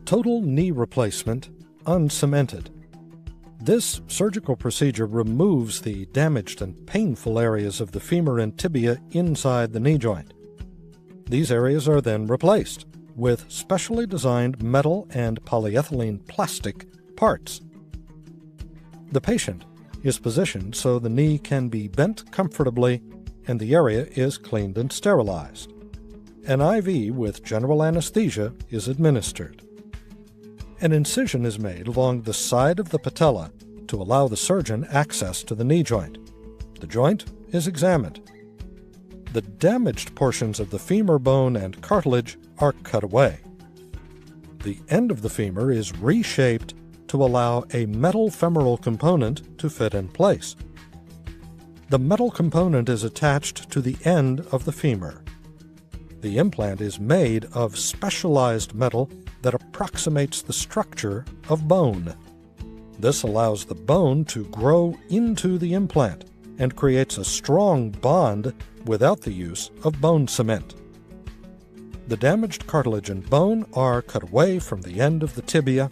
Total knee replacement, uncemented. This surgical procedure removes the damaged and painful areas of the femur and tibia inside the knee joint. These areas are then replaced with specially designed metal and polyethylene plastic parts. The patient is positioned so the knee can be bent comfortably and the area is cleaned and sterilized. An IV with general anesthesia is administered. An incision is made along the side of the patella to allow the surgeon access to the knee joint. The joint is examined. The damaged portions of the femur bone and cartilage are cut away. The end of the femur is reshaped to allow a metal femoral component to fit in place. The metal component is attached to the end of the femur. The implant is made of specialized metal that approximates the structure of bone. This allows the bone to grow into the implant and creates a strong bond without the use of bone cement. The damaged cartilage and bone are cut away from the end of the tibia